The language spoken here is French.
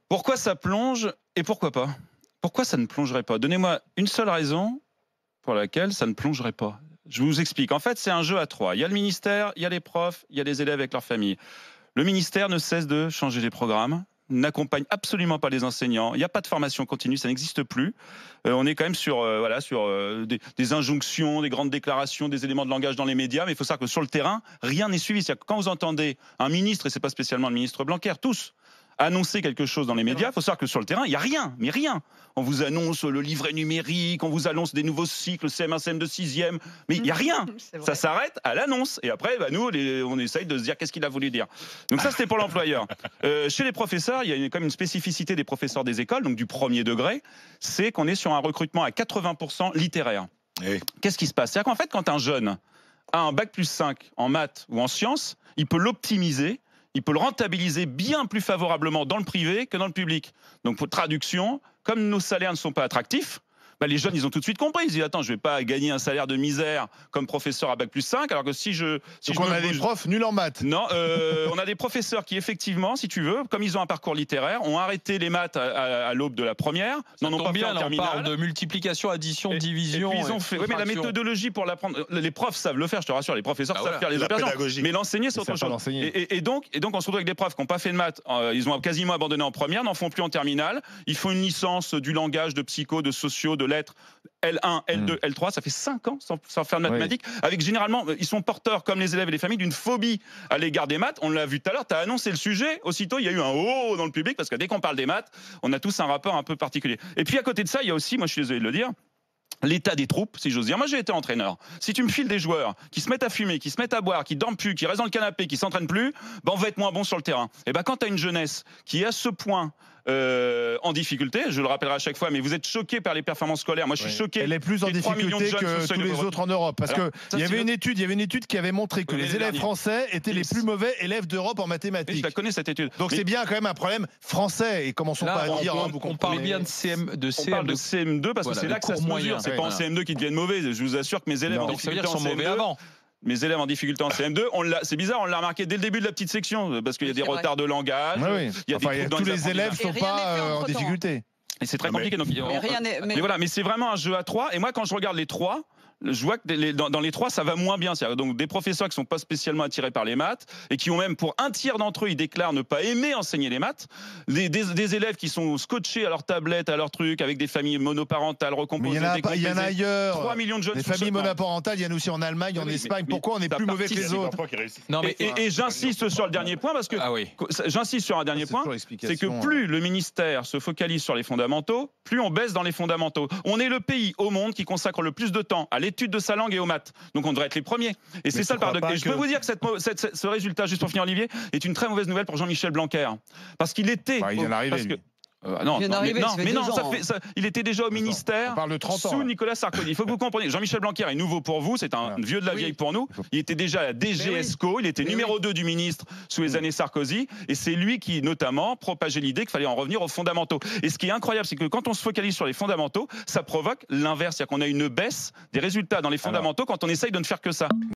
Pourquoi ça plonge et pourquoi pas? Pourquoi ça ne plongerait pas? Donnez-moi une seule raison pour laquelle ça ne plongerait pas. Je vous explique. En fait, c'est un jeu à trois. Il y a le ministère, il y a les profs, il y a les élèves avec leurs familles. Le ministère ne cesse de changer les programmes, n'accompagne absolument pas les enseignants. Il n'y a pas de formation continue, ça n'existe plus. On est quand même sur, des injonctions, des grandes déclarations, des éléments de langage dans les médias, mais il faut savoir que sur le terrain, rien n'est suivi. C'est-à-dire que quand vous entendez un ministre, et c'est pas spécialement le ministre Blanquer, tous annoncer quelque chose dans les médias, il faut savoir que sur le terrain, il n'y a rien, mais rien. On vous annonce le livret numérique, on vous annonce des nouveaux cycles, CM1, CM2, 6e, mais il n'y a rien. Ça s'arrête à l'annonce. Et après, nous, on essaye de se dire qu'est-ce qu'il a voulu dire. Donc ça, c'était pour l'employeur. Chez les professeurs, il y a quand même une spécificité des professeurs des écoles, donc du premier degré, c'est qu'on est sur un recrutement à 80% littéraire. Oui. Qu'est-ce qui se passe? C'est-à-dire qu'en fait, quand un jeune a un bac+5 en maths ou en sciences, il peut l'optimiser, il peut le rentabiliser bien plus favorablement dans le privé que dans le public. Donc, pour traduction, comme nos salaires ne sont pas attractifs, les jeunes, ils ont tout de suite compris. Ils disent, attends, je ne vais pas gagner un salaire de misère comme professeur à bac+5, alors que si je... Donc on a des profs nuls en maths. Non, on a des professeurs qui, effectivement, si tu veux, comme ils ont un parcours littéraire, ont arrêté les maths à l'aube de la première. Ça tombe bien, là, on parle de multiplication, addition, division. Et puis ils ont fait... Oui, mais la méthodologie pour l'apprendre... Les profs savent le faire, je te rassure. Les professeurs savent faire les opérations. Mais l'enseigner, c'est autre chose. Et donc, on se retrouve avec des profs qui n'ont pas fait de maths. Ils ont quasiment abandonné en première, n'en font plus en terminale. Ils font une licence du langage, de psycho, de sociaux, de lettres. L1, L2, L3, ça fait 5 ans sans faire de mathématiques, avec généralement, ils sont porteurs, comme les élèves et les familles, d'une phobie à l'égard des maths. On l'a vu tout à l'heure, tu as annoncé le sujet, aussitôt il y a eu un « oh » dans le public, parce que dès qu'on parle des maths, on a tous un rapport un peu particulier. Et puis à côté de ça, il y a aussi, moi je suis désolé de le dire, l'état des troupes, si j'ose dire. Moi, j'ai été entraîneur. Si tu me files des joueurs qui se mettent à fumer, qui se mettent à boire, qui dorment plus, qui restent dans le canapé, qui s'entraînent plus, on va être moins bon sur le terrain. Et quand tu as une jeunesse qui est à ce point en difficulté, je le rappellerai à chaque fois, mais vous êtes choqués par les performances scolaires. Moi, je suis choqué. Elle est plus en difficulté que tous les autres en Europe, parce que il y avait une étude qui avait montré que les élèves français étaient les plus mauvais élèves d'Europe en mathématiques. Je la connais cette étude. Donc c'est bien quand même un problème français. Et commençons pas à dire. On parle bien de CM2. On parle de CM2 parce que c'est là que ça se mesure. C'est pas en CM2 qu'ils deviennent mauvais. Je vous assure que mes élèves en difficulté en CM2. Mes élèves en difficulté en CM2, c'est bizarre, on l'a remarqué dès le début de la petite section, parce qu'il y a des retards de langage, il y a tous les élèves ne sont pas en difficulté. Et c'est très compliqué. Mais voilà, mais c'est vraiment un jeu à trois. Et moi, quand je regarde les trois, je vois que dans les trois, ça va moins bien. Donc des professeurs qui ne sont pas spécialement attirés par les maths et qui ont même, pour un tiers d'entre eux, ils déclarent ne pas aimer enseigner les maths. Des élèves qui sont scotchés à leur tablette, à leur truc, avec des familles monoparentales recomposées. Mais il y en a ailleurs. 3 millions de jeunes. Les familles monoparentales, il y en a aussi en Allemagne, en Espagne. Pourquoi on est plus mauvais que les autres? Et j'insiste sur le dernier point, parce que j'insiste sur un dernier point, c'est que plus le ministère se focalise sur les fondamentaux, plus on baisse dans les fondamentaux. On est le pays au monde qui consacre le plus de temps à l'étude de sa langue et aux maths. Donc on devrait être les premiers. Et c'est ça le paradoxe. Et je peux vous dire que ce résultat, juste pour finir Olivier, est une très mauvaise nouvelle pour Jean-Michel Blanquer. Parce qu'il était... il vient d'arriver, il était déjà au ministère sous Nicolas Sarkozy. Il faut que vous compreniez. Jean-Michel Blanquer est nouveau pour vous, c'est un vieux de la vieille pour nous. Il était déjà à la DGESCO, il était numéro 2 du ministre sous les années Sarkozy, et c'est lui qui notamment propageait l'idée qu'il fallait en revenir aux fondamentaux. Et ce qui est incroyable, c'est que quand on se focalise sur les fondamentaux, ça provoque l'inverse, c'est-à-dire qu'on a une baisse des résultats dans les fondamentaux quand on essaye de ne faire que ça.